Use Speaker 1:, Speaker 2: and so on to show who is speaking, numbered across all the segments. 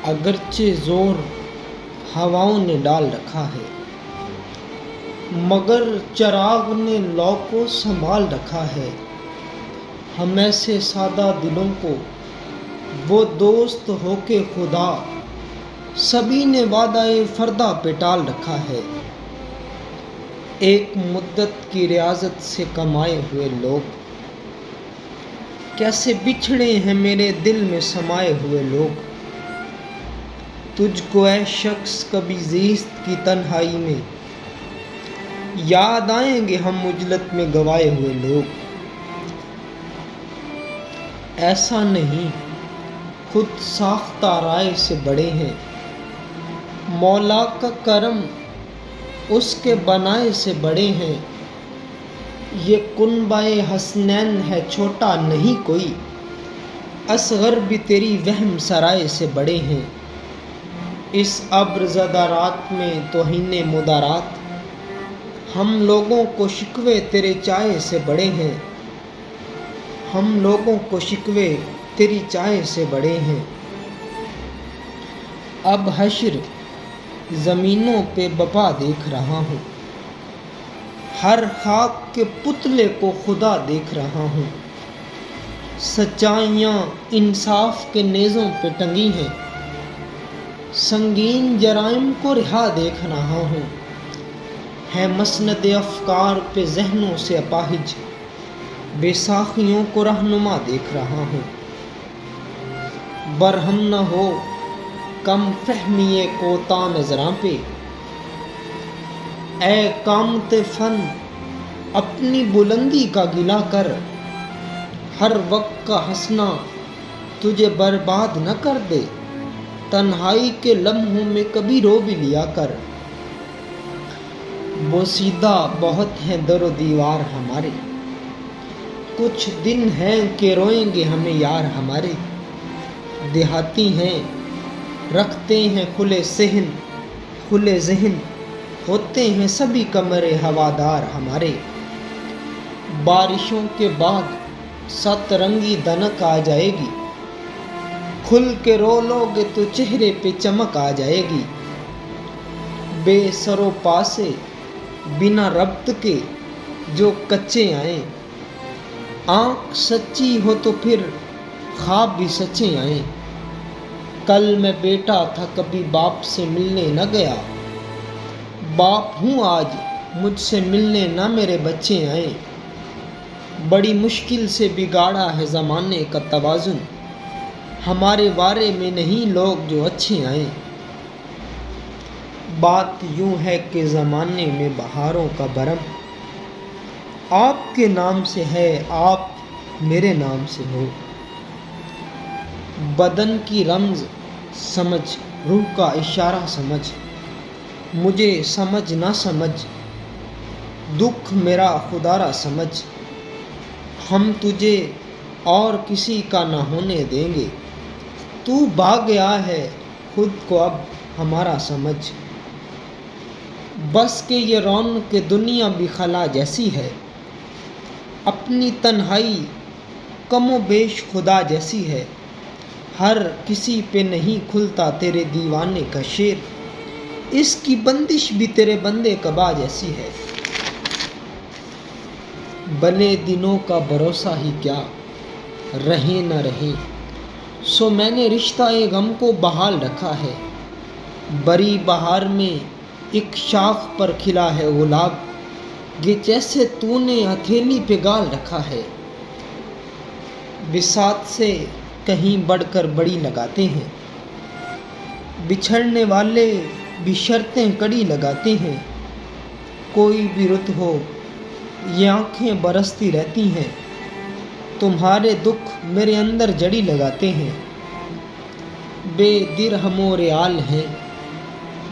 Speaker 1: اگرچہ زور ہواؤں نے ڈال رکھا ہے، مگر چراغ نے لو کو سنبھال رکھا ہے۔ ہم ایسے سادہ دلوں کو وہ دوست ہو کے خدا، سبھی نے وعدہ فردا پہ ٹال رکھا ہے۔ ایک مدت کی ریاضت سے کمائے ہوئے لوگ کیسے بچھڑے ہیں میرے دل میں سمائے ہوئے لوگ۔ تجھ کو اے شخص کبھی زیست کی تنہائی میں یاد آئیں گے ہم مجلت میں گوائے ہوئے لوگ۔ ایسا نہیں خود ساختہ رائے سے بڑے ہیں، مولا کا کرم اس کے بنائے سے بڑے ہیں۔ یہ کنبہ حسنین ہے چھوٹا نہیں کوئی، اصغر بھی تیری وہم سرائے سے بڑے ہیں۔ اس ابر زدہ رات میں توہین مدارات، ہم لوگوں کو شکوے تیرے چائے سے بڑے ہیں۔ ہم لوگوں کو شکوے تیری چائے سے بڑے ہیں۔ اب حشر زمینوں پہ بپا دیکھ رہا ہوں، ہر خاک کے پتلے کو خدا دیکھ رہا ہوں۔ سچائیاں انصاف کے نیزوں پہ ٹنگی ہیں، سنگین جرائم کو رہا دیکھ رہا ہوں۔ ہے مسند افکار پہ ذہنوں سے اپاہج، بے ساخیوں کو رہنما دیکھ رہا ہوں۔ برہم نہ ہو کم فہمی کوتاہ نظراں پہ، اے قامت فن اپنی بلندی کا گلہ کر۔ ہر وقت کا ہنسنا تجھے برباد نہ کر دے، تنہائی کے لمحوں میں کبھی رو بھی لیا کر۔ بوسیدہ بہت ہیں در و دیوار ہمارے، کچھ دن ہیں کہ روئیں گے ہمیں یار ہمارے۔ دیہاتی ہیں رکھتے ہیں کھلے صحن، کھلے ذہن ہوتے ہیں سبھی کمرے ہوادار ہمارے۔ بارشوں کے بعد ست رنگی دنک آ جائے گی، کھل کے رو لو گے تو چہرے پہ چمک آ جائے گی۔ بے سر و پا سے بنا ربط کے جو کچے آئیں، آنکھ سچی ہو تو پھر خواب بھی سچے آئیں۔ کل میں بیٹا تھا کبھی باپ سے ملنے نہ گیا، باپ ہوں آج مجھ سے ملنے نہ میرے بچے آئیں۔ بڑی مشکل سے بگاڑا ہے زمانے کا توازن، ہمارے وارے میں نہیں لوگ جو اچھے آئیں۔ بات یوں ہے کہ زمانے میں بہاروں کا برم آپ کے نام سے ہے، آپ میرے نام سے ہو۔ بدن کی رمز سمجھ، روح کا اشارہ سمجھ، مجھے سمجھ نہ سمجھ، دکھ میرا خدا را سمجھ۔ ہم تجھے اور کسی کا نہ ہونے دیں گے، تو بھاگ گیا ہے خود کو اب ہمارا سمجھ۔ بس کہ یہ رونق دنیا بھی خلا جیسی ہے، اپنی تنہائی کم و بیش خدا جیسی ہے۔ ہر کسی پہ نہیں کھلتا تیرے دیوانے کا شیر، اس کی بندش بھی تیرے بندے قبا جیسی ہے۔ بنے دنوں کا بھروسہ ہی کیا، رہیں نہ رہیں، سو میں نے رشتہ غم کو بحال رکھا ہے۔ بری بہار میں ایک شاخ پر کھلا ہے گلاب، یہ جیسے تو نے ہتھیلی پہ گال رکھا ہے۔ بساط سے کہیں بڑھ کر بڑی لگاتے ہیں، بچھڑنے والے بھی شرطیں کڑی لگاتے ہیں۔ کوئی بھی رت ہو یہ آنکھیں برستی رہتی ہیں، تمہارے دکھ میرے اندر جڑی لگاتے ہیں۔ بے درہم و ریال ہیں،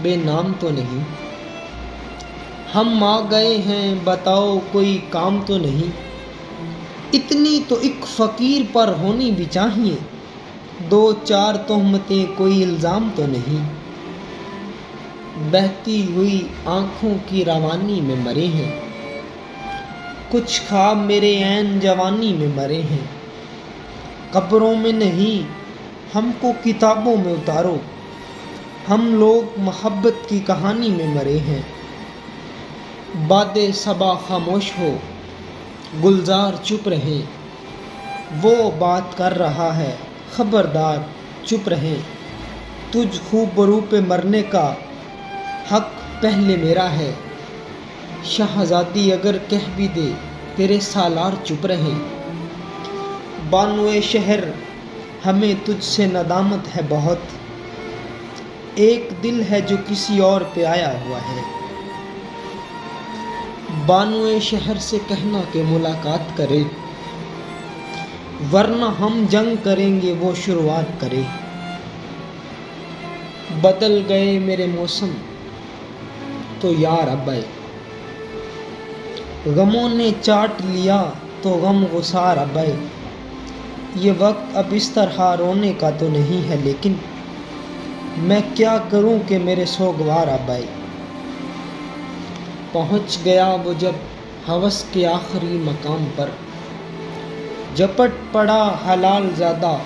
Speaker 1: بے نام تو نہیں، ہم آ گئے ہیں بتاؤ کوئی کام تو نہیں۔ اتنی تو ایک فقیر پر ہونی بھی چاہیے، دو چار تہمتیں کوئی الزام تو نہیں۔ بہتی ہوئی آنکھوں کی روانی میں مرے ہیں، کچھ خواب میرے عین جوانی میں مرے ہیں۔ قبروں میں نہیں ہم کو کتابوں میں اتارو، ہم لوگ محبت کی کہانی میں مرے ہیں۔ باد صبا خاموش ہو، گلزار چپ رہے، وہ بات کر رہا ہے خبردار چپ رہے۔ تجھ خوبرو پہ مرنے کا حق پہلے میرا ہے، شہزادی اگر کہہ بھی دے تیرے سالار چپ رہے۔ بانوئے شہر ہمیں تجھ سے ندامت ہے بہت، ایک دل ہے جو کسی اور پہ آیا ہوا ہے۔ بانوئے شہر سے کہنا کہ ملاقات کرے، ورنہ ہم جنگ کریں گے وہ شروعات کرے۔ بدل گئے میرے موسم تو یار اب آئے، غموں نے چاٹ لیا تو غم گسار اب آئے۔ یہ وقت اب اس طرح رونے کا تو نہیں ہے، لیکن میں کیا کروں کہ میرے سوگوار اب آئے۔ پہنچ گیا وہ جب ہوس کے آخری مقام پر، جپٹ پڑا حلال زادہ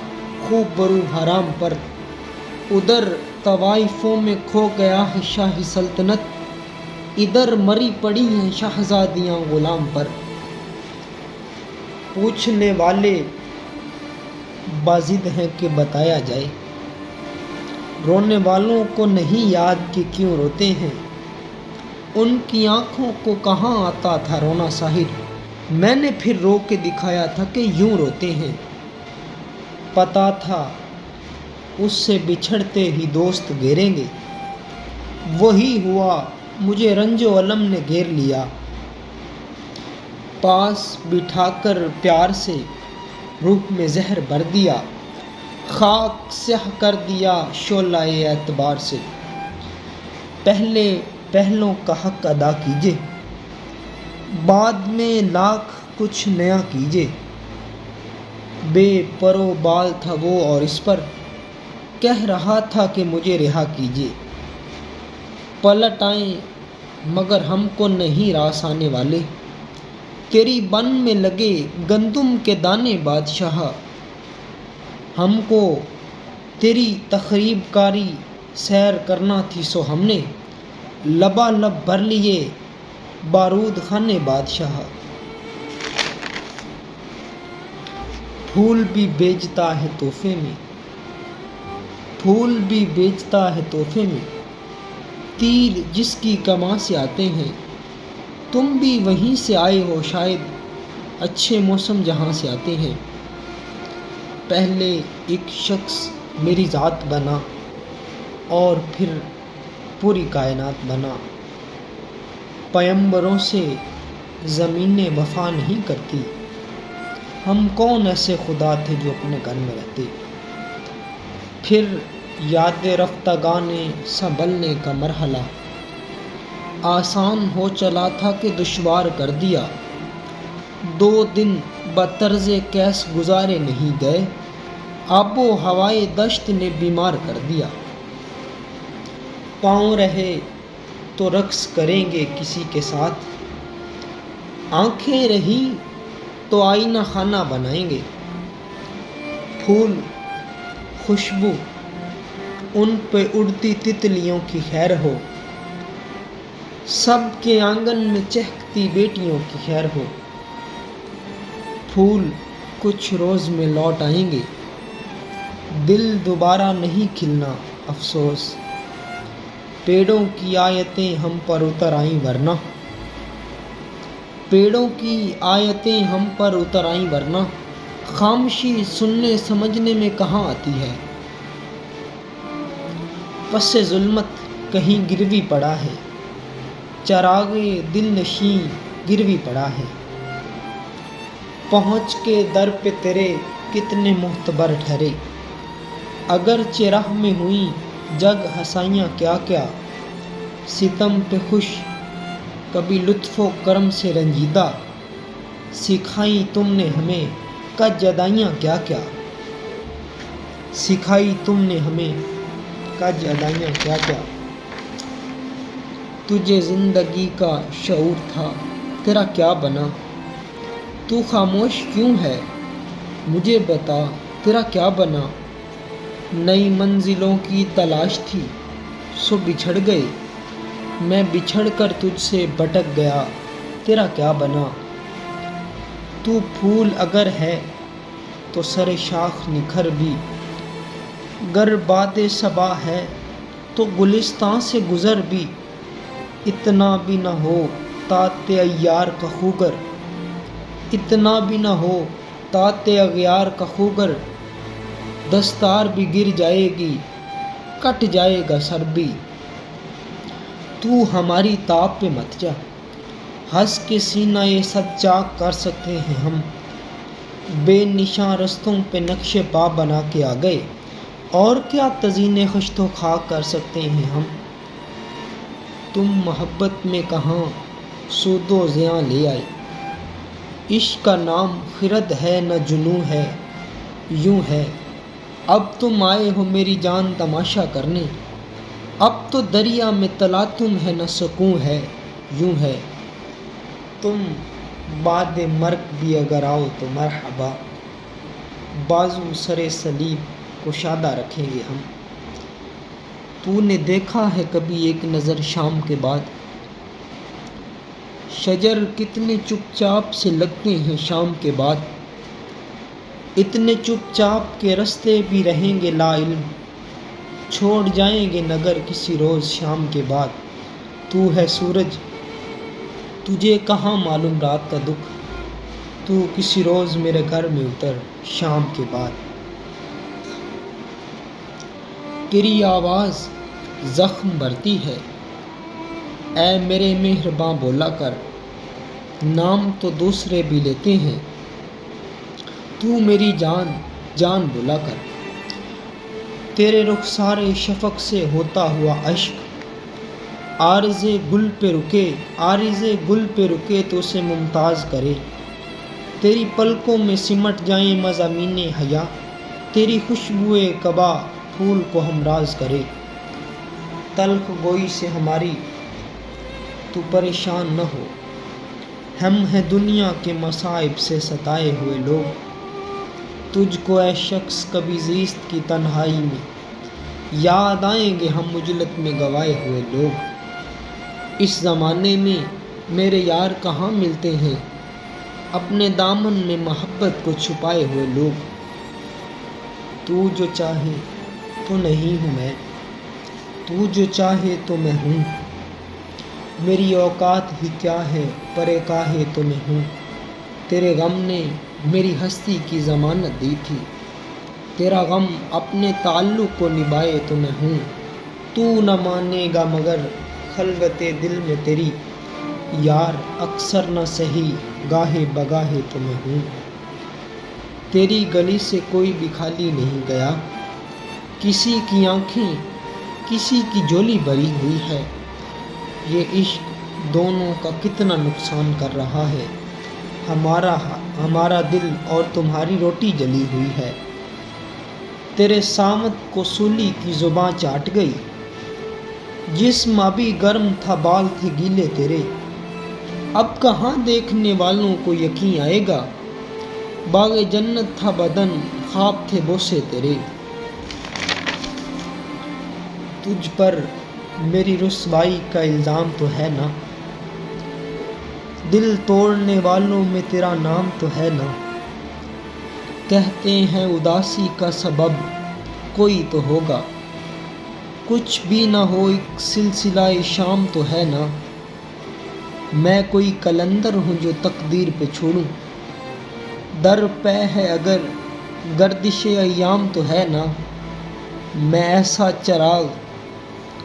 Speaker 1: خوب برو حرام پر۔ ادھر طوائفوں میں کھو گیا ہے شاہی سلطنت، ادھر مری پڑی ہیں شہزادیاں غلام پر۔ پوچھنے والے بازد ہیں کہ بتایا جائے، رونے والوں کو نہیں یاد کہ کیوں روتے ہیں۔ ان کی آنکھوں کو کہاں آتا تھا رونا ساحر، میں نے پھر رو کے دکھایا تھا کہ یوں روتے ہیں۔ پتا تھا اس سے بچھڑتے ہی دوست گھیریں گے، وہی ہوا مجھے رنج و الم نے گھیر لیا۔ پاس بٹھا کر پیار سے روح میں زہر بھر دیا، خاک سیاہ کر دیا شعلہ اعتبار سے۔ پہلے پہلوں کا حق ادا کیجے، بعد میں لاکھ کچھ نیا کیجے۔ بے پر و بال تھا وہ اور اس پر کہہ رہا تھا کہ مجھے رہا کیجے۔ پلٹ آئیں مگر ہم کو نہیں راس آنے والے، تیری بن میں لگے گندم کے دانے بادشاہ۔ ہم کو تیری تخریب کاری سیر کرنا تھی سو ہم نے لبالب بھر لیے بارود خانے بادشاہ۔ پھول بھی بیچتا ہے تحفے میں، پھول بھی بیچتا ہے تحفے میں، تیر جس کی کماں سے آتے ہیں۔ تم بھی وہیں سے آئے ہو شاید، اچھے موسم جہاں سے آتے ہیں۔ پہلے ایک شخص میری ذات بنا اور پھر پوری کائنات بنا۔ پیمبروں سے زمینیں وفا نہیں کرتی، ہم کون ایسے خدا تھے جو اپنے گھر میں رہتے۔ پھر یاد رفتگان سنبھلنے کا مرحلہ آسان ہو چلا تھا کہ دشوار کر دیا۔ 2 دن بطرز کیس گزارے نہیں گئے، آب و ہوائے دشت نے بیمار کر دیا۔ پاؤں رہے تو رقص کریں گے کسی کے ساتھ، آنکھیں رہی تو آئینہ خانہ بنائیں گے۔ پھول خوشبو ان پہ اڑتی تتلیوں کی خیر ہو، سب کے آنگن میں چہکتی بیٹیوں کی خیر ہو۔ پھول کچھ روز میں لوٹ آئیں گے، دل دوبارہ نہیں کھلنا افسوس۔ پیڑوں کی آیتیں ہم پر اتر آئیں ورنہ، پیڑوں کی آیتیں ہم پر اتر آئیں ورنہ، خاموشی سننے سمجھنے میں کہاں آتی ہے۔ پس ظلمت کہیں گروی پڑا ہے، چراغے دل نشیں گروی پڑا ہے۔ پہنچ کے در پہ تیرے کتنے معتبر ٹھہرے، اگرچہ راہ میں ہوئیں جگ ہنسائیاں کیا کیا۔ ستم پہ خوش کبھی لطف و کرم سے رنجیدہ، سکھائی تم نے ہمیں کج ادائیاں کیا کیا، سکھائی تم نے ہمیں کج ادائیاں کیا کیا۔ تجھے زندگی کا شعور تھا تیرا کیا بنا، تو خاموش کیوں ہے مجھے بتا تیرا کیا بنا۔ نئی منزلوں کی تلاش تھی سو بچھڑ گئے، میں بچھڑ کر تجھ سے بھٹک گیا، تیرا کیا بنا؟ تو پھول اگر ہے تو سر شاخ نکھر بھی، گر باد صبا ہے تو گلستان سے گزر بھی، اتنا بھی نہ ہو طاعت اغیار کا خوگر، اتنا بھی نہ ہو طاعت اغیار کا خوگر، دستار بھی گر جائے گی، کٹ جائے گا سر بھی، تو ہماری تاب پہ مت جا، ہنس کے سینہ یہ صد چاک کر سکتے ہیں ہم، بے نشاں رستوں پہ نقش پا بنا کے آ گئے، اور کیا تزئین خشت و خاک کر سکتے ہیں ہم۔ تم محبت میں کہاں سود و زیاں لے آئے، عشق کا نام خرد ہے نہ جنوں ہے، یوں ہے اب تم آئے ہو میری جان تماشا کرنے، اب تو دریا میں تلاطم ہے نہ سکون ہے، یوں ہے تم بعد مرگ بھی اگر آؤ تو مرحبا، بازو سر صلیب کشادہ رکھیں گے ہم۔ تو نے دیکھا ہے کبھی ایک نظر شام کے بعد، شجر کتنے چپ چاپ سے لگتے ہیں شام کے بعد، اتنے چپ چاپ کے رستے بھی رہیں گے لا علم، چھوڑ جائیں گے نگر کسی روز شام کے بعد، تو ہے سورج تجھے کہاں معلوم رات کا دکھ، تو کسی روز میرے گھر میں اتر شام کے بعد۔ تیری آواز زخم بھرتی ہے، اے میرے مہرباں بولا کر، نام تو دوسرے بھی لیتے ہیں، تو میری جان جان بولا کر، تیرے رخسار شفق سے ہوتا ہوا اشک، عارض گل پہ رکے عارض گل پہ رکے تو اسے ممتاز کرے، تیری پلکوں میں سمٹ جائیں مضامین حیا، تیری خوشبوئے قبا پھول کو ہمراز کرے، تلخ گوئی سے ہماری تو پریشان نہ ہو، ہم ہیں دنیا کے مصائب سے ستائے ہوئے لوگ، تجھ کو اے شخص کبھی زیست کی تنہائی میں یاد آئیں گے ہم مجلت میں گوائے ہوئے لوگ، اس زمانے میں میرے یار کہاں ملتے ہیں، اپنے دامن میں محبت کو چھپائے ہوئے لوگ، تو جو چاہے تو نہیں ہوں میں، تو جو چاہے تو میں ہوں، میری اوقات ہی کیا ہے پرے کاہے تو میں ہوں، تیرے غم نے میری ہستی کی ضمانت دی تھی، تیرا غم اپنے تعلق کو نبھائے تو میں ہوں، تو نہ مانے گا مگر خلوت دل میں تیری، یار اکثر نہ سہی گاہے بگاہے تو میں ہوں، تیری گلی سے کوئی بھی خالی نہیں گیا، کسی کی آنکھیں کسی کی جولی بھری ہوئی ہے، یہ عشق دونوں کا کتنا نقصان کر رہا ہے، ہمارا دل اور تمہاری روٹی جلی ہوئی ہے، تیرے سامت کو سولی کی زباں چاٹ گئی، جسم ابھی گرم تھا بال تھے گیلے تیرے، اب کہاں دیکھنے والوں کو یقین آئے گا، باغ جنت تھا بدن خواب تھے بوسے تیرے، تجھ پر میری رسوائی کا الزام تو ہے نا، دل توڑنے والوں میں تیرا نام تو ہے نا، کہتے ہیں اداسی کا سبب کوئی تو ہوگا، کچھ بھی نہ ہو ایک سلسلہ شام تو ہے نا، میں کوئی قلندر ہوں جو تقدیر پہ چھوڑوں، در پہ ہے اگر گردش ایام تو ہے نا، میں ایسا چراغ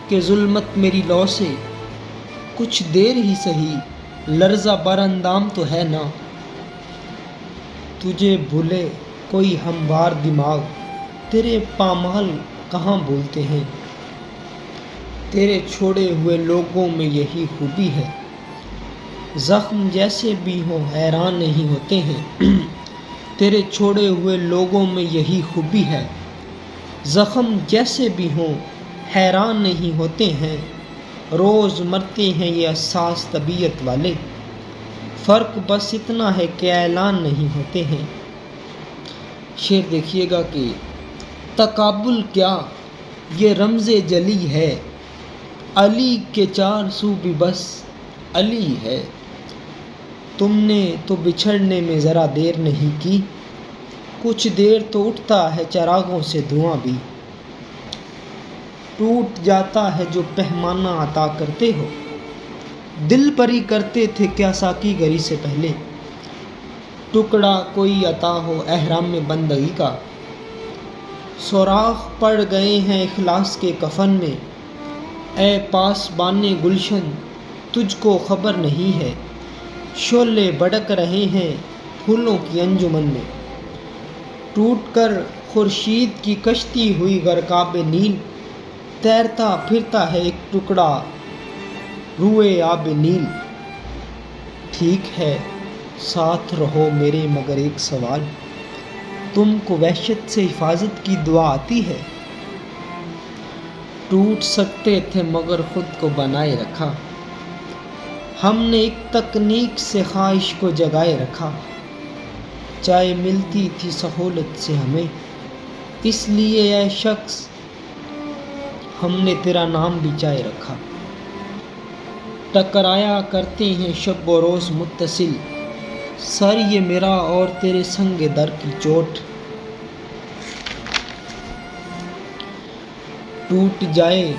Speaker 1: کہ ظلمت میری لو سے کچھ دیر ہی سہی لرزہ بر اندام تو ہے نا، تجھے بھولے کوئی ہموار دماغ تیرے پامال کہاں بولتے ہیں، تیرے چھوڑے ہوئے لوگوں میں یہی خوبی ہے، زخم جیسے بھی ہوں حیران نہیں ہوتے ہیں، تیرے چھوڑے ہوئے لوگوں میں یہی خوبی ہے، زخم جیسے بھی ہوں حیران نہیں ہوتے ہیں، روز مرتے ہیں یہ حساس طبیعت والے، فرق بس اتنا ہے کہ اعلان نہیں ہوتے ہیں۔ شعر دیکھیے گا کہ تقابل کیا یہ رمز جلی ہے، علی کے چار سو بھی بس علی ہے، تم نے تو بچھڑنے میں ذرا دیر نہیں کی، کچھ دیر تو اٹھتا ہے چراغوں سے دھواں بھی، ٹوٹ جاتا ہے جو پیمانہ عطا کرتے ہو، دل بری کرتے تھے کیا ساقی گری سے پہلے، ٹکڑا کوئی عطا ہو احرام میں بندگی کا، سوراخ پڑ گئے ہیں اخلاص کے کفن میں، اے پاسبان گلشن تجھ کو خبر نہیں ہے، شعلے بھڑک رہے ہیں پھولوں کی انجمن میں، ٹوٹ کر خورشید کی کشتی ہوئی غرقاب نیل، تیرتا پھرتا ہے ایک ٹکڑا روئے آب نیل، ٹھیک ہے ساتھ رہو میرے مگر ایک سوال، تم کو وحشت سے حفاظت کی دعا آتی ہے، ٹوٹ سکتے تھے مگر خود کو بنائے رکھا، ہم نے ایک تکنیک سے خواہش کو جگائے رکھا، چائے ملتی تھی سہولت سے ہمیں، اس لیے اے شخص ہم نے تیرا نام بھی چائے رکھا، ٹکرایا کرتے ہیں شب و روز متصل، سر یہ میرا اور تیرے سنگ در کی چوٹ، ٹوٹ جائے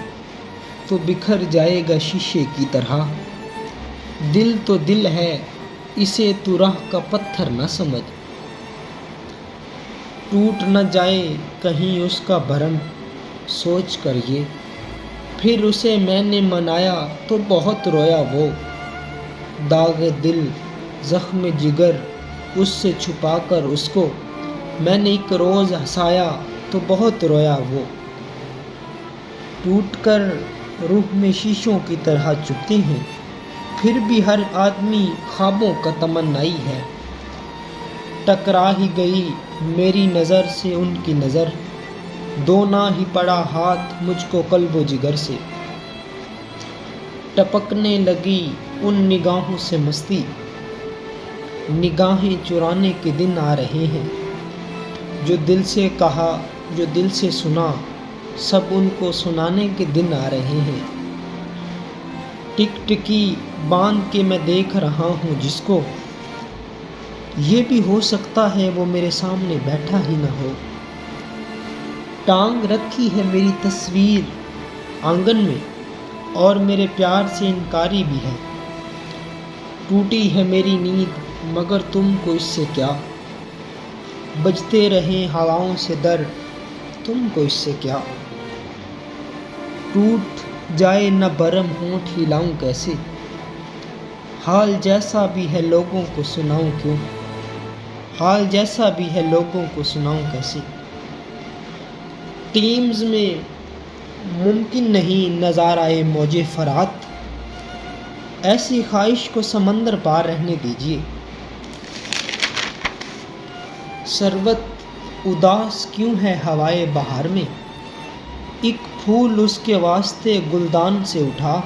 Speaker 1: تو بکھر جائے گا شیشے کی طرح، دل تو دل ہے اسے تو راہ کا پتھر نہ سمجھ، ٹوٹ نہ جائے کہیں اس کا بھرم سوچ کر یہ، پھر اسے میں نے منایا تو بہت رویا وہ، داغ دل زخم جگر اس سے چھپا کر اس کو، میں نے ایک روز ہنسایا تو بہت رویا وہ، ٹوٹ کر روح میں شیشوں کی طرح چبھتے ہیں، پھر بھی ہر آدمی خوابوں کا تمنائی ہے، ٹکرا ہی گئی میری نظر سے ان کی نظر، دونا ہی پڑا ہاتھ مجھ کو قلب و جگر سے، ٹپکنے لگی ان نگاہوں سے مستی، نگاہیں چرانے کے دن آ رہے ہیں، جو دل سے کہا جو دل سے سنا سب ان کو سنانے کے دن آ رہے ہیں، ٹک ٹکی باندھ کے میں دیکھ رہا ہوں جس کو، یہ بھی ہو سکتا ہے وہ میرے سامنے بیٹھا ہی نہ ہو، ٹانگ رکھی ہے میری تصویر آنگن میں اور میرے پیار سے انکاری بھی ہے، ٹوٹی ہے میری نیند مگر تم کو اس سے کیا، بجتے رہیں ہواؤں سے در تم کو اس سے کیا، ٹوٹ جائے نہ برم ہونٹ ہلاؤں کیسے، حال جیسا بھی ہے لوگوں کو سناؤں کیوں، حال جیسا بھی ہے لوگوں کو سناؤں کیسے، ٹیمز میں ممکن نہیں نظارۂ موج فرات، ایسی خواہش کو سمندر پار رہنے دیجیے، سربت اداس کیوں ہے ہوائے بہار میں، ایک پھول اس کے واسطے گلدان سے اٹھا،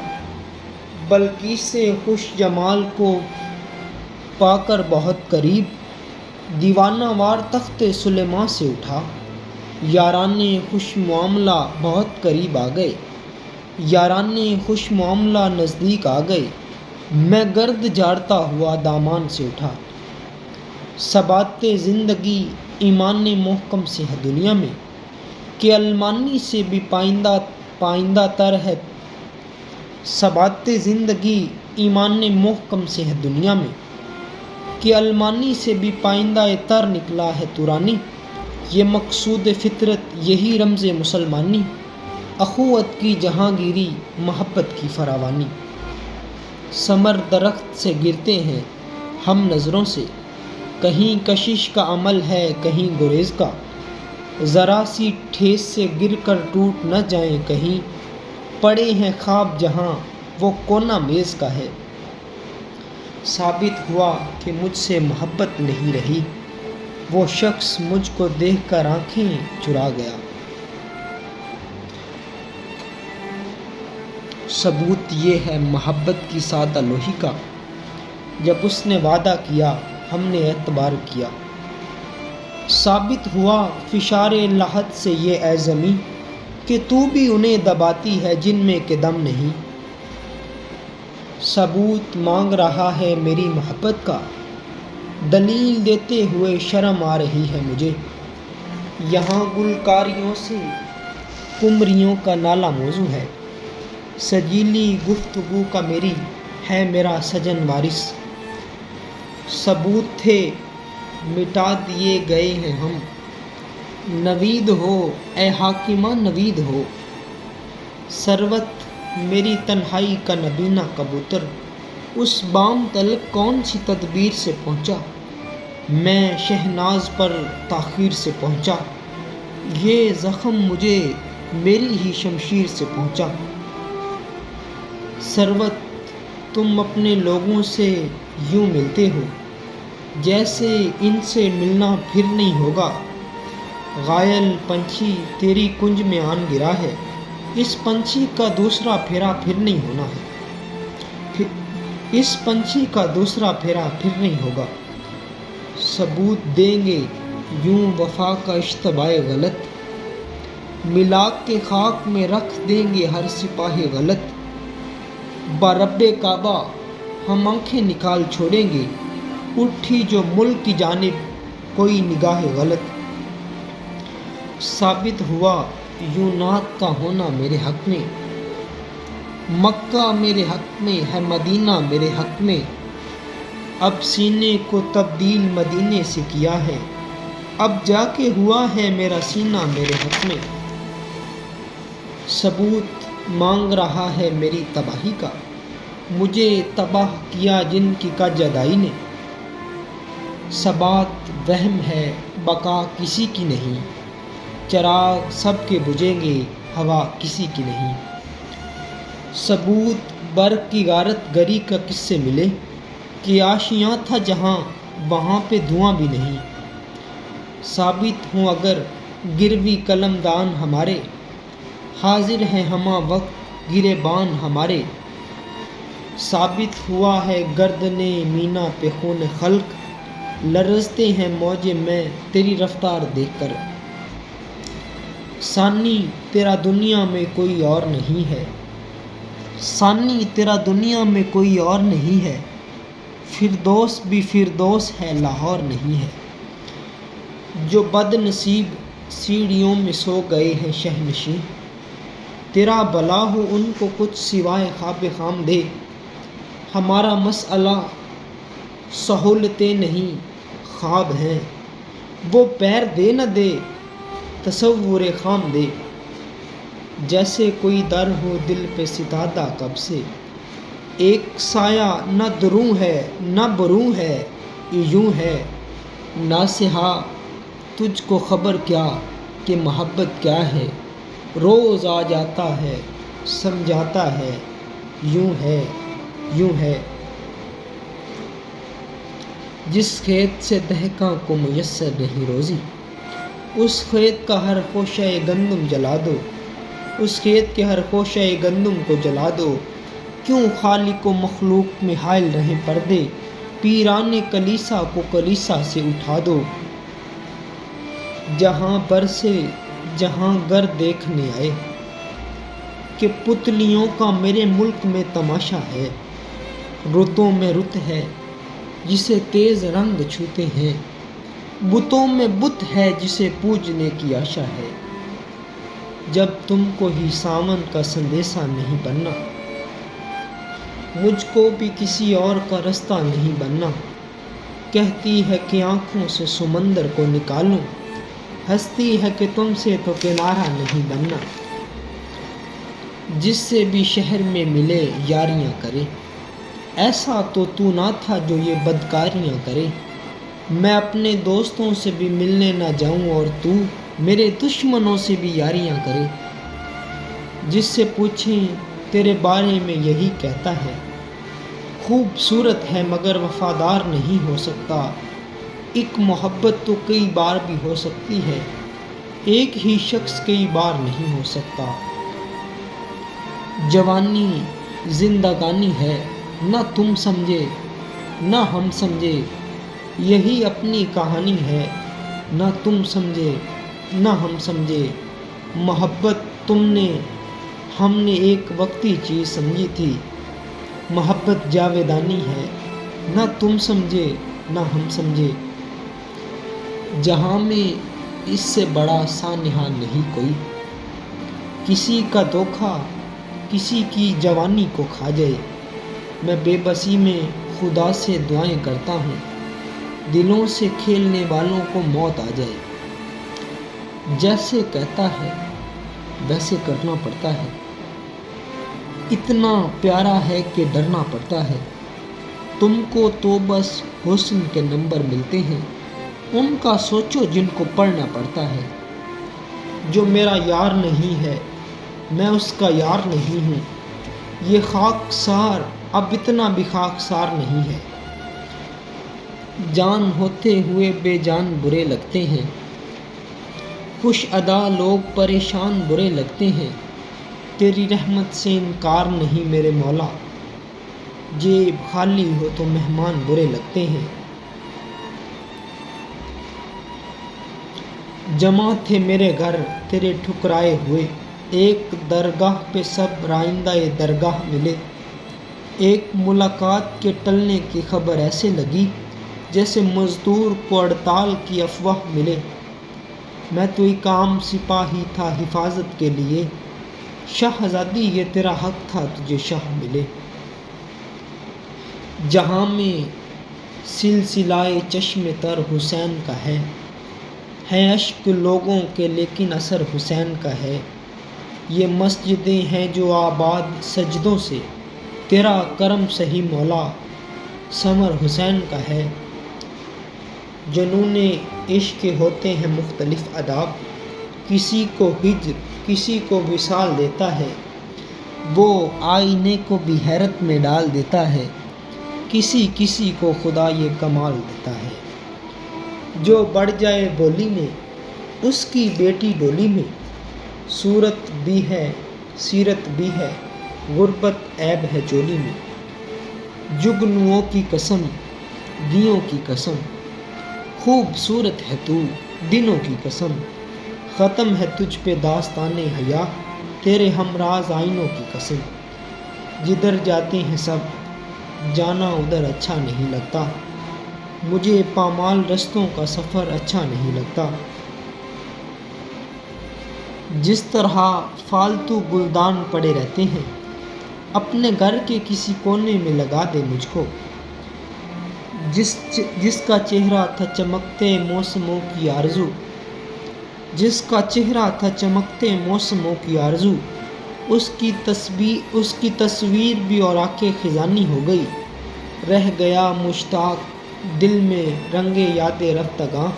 Speaker 1: بلکہ سے خوش جمال کو پا کر بہت قریب، دیوانہ وار تخت سلیمان سے اٹھا، یاران خوش معاملہ بہت قریب آ گئے، یاران خوش معاملہ نزدیک آ گئے، میں گرد جاڑتا ہوا دامان سے اٹھا، ثبات زندگی ایمان محکم سے ہے دنیا میں، کہ المانی سے بھی پائندہ تر ہے، ثبات زندگی ایمان محکم سے ہے دنیا میں، کہ المانی سے بھی پائندہ تر نکلا ہے ترانی، یہ مقصود فطرت یہی رمز مسلمانی، اخوت کی جہانگیری محبت کی فراوانی، ثمر درخت سے گرتے ہیں ہم نظروں سے، کہیں کشش کا عمل ہے کہیں گریز کا، ذرا سی ٹھیس سے گر کر ٹوٹ نہ جائیں کہیں، پڑے ہیں خواب جہاں وہ کونا میز کا ہے، ثابت ہوا کہ مجھ سے محبت نہیں رہی، وہ شخص مجھ کو دیکھ کر آنکھیں چرا گیا، ثبوت یہ ہے محبت کی سادہ لوہی کا، جب اس نے وعدہ کیا ہم نے اعتبار کیا، ثابت ہوا فشار لحد سے یہ اے زمیں کہ تو بھی انہیں دباتی ہے جن میں کہ دم نہیں، ثبوت مانگ رہا ہے میری محبت کا، دلیل دیتے ہوئے شرم آ رہی ہے مجھے۔ یہاں گلکاریوں سے قمریوں کا نالہ موزوں ہے، سجیلی گفتگو کا میری ہے میرا سجن وارث۔ ثبوت تھے مٹا دیے گئے ہیں ہم، نوید ہو اے حاکمہ نوید ہو۔ ثروت میری تنہائی کا نبینہ کبوتر، اس بام تلک کون سی تدبیر سے پہنچا، میں شہناز پر تاخیر سے پہنچا، یہ زخم مجھے میری ہی شمشیر سے پہنچا۔ ثروت تم اپنے لوگوں سے یوں ملتے ہو جیسے ان سے ملنا پھر نہیں ہوگا، غائل پنچھی تیری کنج میں آن گرا ہے، اس پنچھی کا دوسرا پھیرا پھر نہیں ہونا ہے، اس پنچھی کا دوسرا پھیرا پھر نہیں ہوگا۔ ثبوت دیں گے یوں وفا کا اشتباہ غلط، ملا کے خاک میں رکھ دیں گے ہر سپاہ غلط، برب کعبہ ہم آنکھیں نکال چھوڑیں گے، اٹھی جو ملک کی جانب کوئی نگاہ غلط۔ ثابت ہوا یوں نعت کا ہونا میرے حق میں، مکہ میرے حق میں ہے مدینہ میرے حق میں، اب سینے کو تبدیل مدینے سے کیا ہے، اب جا کے ہوا ہے میرا سینہ میرے حق میں۔ ثبوت مانگ رہا ہے میری تباہی کا، مجھے تباہ کیا جن کی کا جدائی نے، ثبات وہم ہے بقا کسی کی نہیں، چراغ سب کے بجھیں گے ہوا کسی کی نہیں۔ ثبوت برق کی غارت گری کا کس سے ملے، کہ آشیاں تھا جہاں وہاں پہ دھواں بھی نہیں، ثابت ہوں اگر گروی قلم دان ہمارے، حاضر ہیں ہمہ وقت گریباں ہمارے، ثابت ہوا ہے گردن مینا پہ خون خلق، لرزتے ہیں موج میں تیری رفتار دیکھ کر، ثانی تیرا دنیا میں کوئی اور نہیں ہے، ثانی تیرا دنیا میں کوئی اور نہیں ہے، فردوس بھی فردوس ہے لاہور نہیں ہے۔ جو بد نصیب سیڑھیوں میں سو گئے ہیں شہنشیں، تیرا بھلا ہو ان کو کچھ سوائے خواب خام دے، ہمارا مسئلہ سہولتیں نہیں خواب ہیں، وہ پیر دے نہ دے تصور خام دے، جیسے کوئی در ہو دل پہ ستادہ کب سے، ایک سایہ نہ دروں ہے نہ بروں ہے یوں ہے، ناصحا تجھ کو خبر کیا کہ محبت کیا ہے، روز آ جاتا ہے سمجھاتا ہے یوں ہے یوں ہے۔ جس کھیت سے دہقاں کو میسر نہیں روزی، اس کھیت کا ہر خوشہ گندم جلا دو، اس کھیت کے ہر خوشہ گندم کو جلا دو، کیوں خالق و مخلوق میں حائل رہیں پردے، پیران کلیسا کو کلیسا سے اٹھا دو، جہاں برسے جہاں گر دیکھنے آئے، کہ پتلیوں کا میرے ملک میں تماشا ہے، رتوں میں رت ہے جسے تیز رنگ چھوتے ہیں، بتوں میں بت ہے جسے پوجنے کی آشا ہے، جب تم کو ہی ساون کا سندیسہ نہیں بننا، مجھ کو بھی کسی اور کا رستہ نہیں بننا، کہتی ہے کہ آنکھوں سے سمندر کو نکالوں، ہنستی ہے کہ تم سے تو کنارہ نہیں بننا، جس سے بھی شہر میں ملے یاریاں کرے، ایسا تو نہ تھا جو یہ بدکاریاں کرے، میں اپنے دوستوں سے بھی ملنے نہ جاؤں اور تو میرے دشمنوں سے بھی یاریاں کرے، جس سے پوچھیں تیرے بارے میں یہی کہتا ہے، خوبصورت ہے مگر وفادار نہیں ہو سکتا، ایک محبت تو کئی بار بھی ہو سکتی ہے، ایک ہی شخص کئی بار نہیں ہو سکتا، جوانی زندگانی ہے نہ تم سمجھے نہ ہم سمجھے، یہی اپنی کہانی ہے نہ تم سمجھے نہ ہم سمجھے، محبت تم نے ہم نے ایک وقتی چیز سمجھی تھی، محبت جاویدانی ہے، نہ تم سمجھے نہ ہم سمجھے، جہاں میں اس سے بڑا سانحہ نہیں کوئی، کسی کا دھوکہ کسی کی جوانی کو کھا جائے، میں بے بسی میں خدا سے دعائیں کرتا ہوں، دلوں سے کھیلنے والوں کو موت آ جائے، جیسے کہتا ہے ویسے کرنا پڑتا ہے، اتنا پیارا ہے کہ ڈرنا پڑتا ہے، تم کو تو بس حسن کے نمبر ملتے ہیں، ان کا سوچو جن کو پڑھنا پڑتا ہے، جو میرا یار نہیں ہے میں اس کا یار نہیں ہوں، یہ خاکسار اب اتنا بھی خاکسار نہیں ہے، جان ہوتے ہوئے بے جان برے لگتے ہیں، خوش ادا لوگ پریشان برے لگتے ہیں، تیری رحمت سے انکار نہیں میرے مولا، جیب خالی ہو تو مہمان برے لگتے ہیں، جمع تھے میرے گھر تیرے ٹھکرائے ہوئے، ایک درگاہ پہ سب رائندہ درگاہ ملے، ایک ملاقات کے ٹلنے کی خبر ایسے لگی جیسے مزدور کو ہڑتال کی افواہ ملے، میں تو ایک عام سپاہی تھا حفاظت کے لیے، شہزادی یہ تیرا حق تھا تجھے شاہ ملے، جہاں میں سلسلہ چشم تر حسین کا ہے اشک لوگوں کے لیکن اثر حسین کا ہے، یہ مسجدیں ہیں جو آباد سجدوں سے، تیرا کرم سہی مولا ثمر حسین کا ہے، جنون عشق کے ہوتے ہیں مختلف آداب، کسی کو ہجر کسی کو وصال دیتا ہے، وہ آئینے کو بھی حیرت میں ڈال دیتا ہے، کسی کسی کو خدا یہ کمال دیتا ہے، جو بڑھ جائے بولی میں اس کی بیٹی ڈولی میں، صورت بھی ہے سیرت بھی ہے غربت عیب ہے چولی میں، جگنوؤں کی قسم دیوں کی قسم، خوبصورت ہے تو دنوں کی قسم، ختم ہے تجھ پہ داستان حیا تیرے ہمراز آئینوں کی قسم، جدھر جاتے ہیں سب جانا ادھر اچھا نہیں لگتا، مجھے پامال رستوں کا سفر اچھا نہیں لگتا، جس طرح فالتو گلدان پڑے رہتے ہیں اپنے گھر کے کسی کونے میں لگا دے مجھ کو، جس کا چہرہ تھا چمکتے موسموں کی آرزو، جس کا چہرہ تھا چمکتے موسموں کی آرزو، اس کی تصویر بھی اوراق خزانی ہو گئی، رہ گیا مشتاق دل میں رنگ یاد رفتگاں،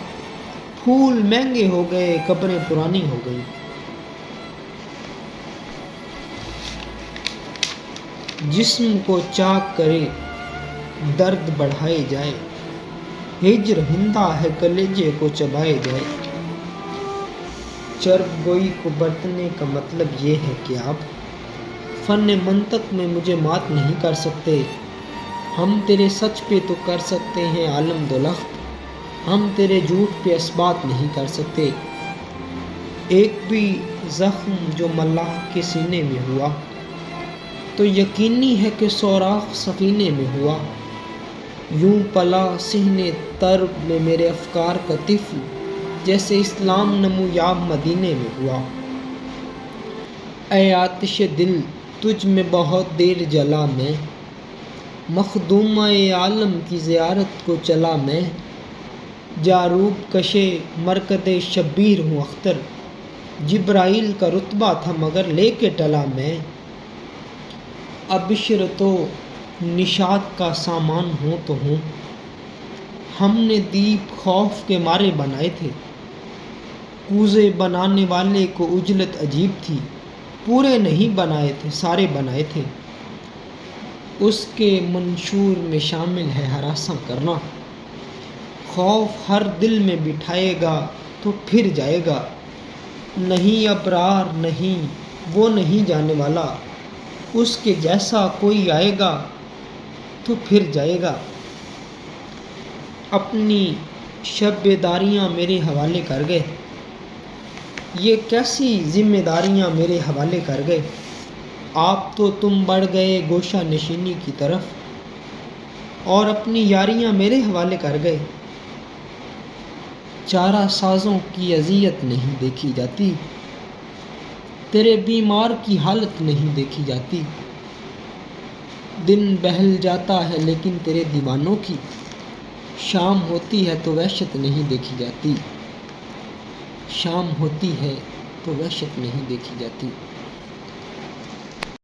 Speaker 1: پھول مہنگے ہو گئے قبریں پرانی ہو گئی، جسم کو چاک کرے درد بڑھائے جائے، ہجر ہندا ہے کلیجے کو چبائے جائے، چرب گوئی کو برتنے کا مطلب یہ ہے کہ آپ فن منطق میں مجھے مات نہیں کر سکتے، ہم تیرے سچ پہ تو کر سکتے ہیں عالم دولخت، ہم تیرے جھوٹ پہ اثبات نہیں کر سکتے، ایک بھی زخم جو ملاح کے سینے میں ہوا تو یقینی ہے کہ سوراخ سفینے میں ہوا، یوں پلا صحن طرب میں میرے افکار کا طفل جیسے اسلام نمو یاب مدینے میں ہوا، اے آتش دل تجھ میں بہت دیر جلا میں، مخدومہ عالم کی زیارت کو چلا میں، جاروب کشے مرکد شبیر ہوں اختر، جبرائیل کا رتبہ تھا مگر لے کے ٹلا میں، اب عشرت و نشاط کا سامان ہوں تو ہوں، ہم نے دیپ خوف کے مارے بنائے تھے، کوزے بنانے والے کو عجلت عجیب تھی، پورے نہیں بنائے تھے سارے بنائے تھے، اس کے منشور میں شامل ہے ہراساں کرنا، خوف ہر دل میں بٹھائے گا تو پھر جائے گا، نہیں ابرار نہیں وہ نہیں جانے والا، اس کے جیسا کوئی آئے گا تو پھر جائے گا، اپنی شب بیداریاں میرے حوالے کر گئے، یہ کیسی ذمہ داریاں میرے حوالے کر گئے، آپ تو تم بڑھ گئے گوشہ نشینی کی طرف اور اپنی یاریاں میرے حوالے کر گئے۔ چارہ سازوں کی اذیت نہیں دیکھی جاتی، تیرے بیمار کی حالت نہیں دیکھی جاتی۔ دن بہل جاتا ہے لیکن تیرے دیوانوں کی شام ہوتی ہے تو وحشت نہیں دیکھی جاتی، شام ہوتی ہے تو وحشت نہیں دیکھی جاتی۔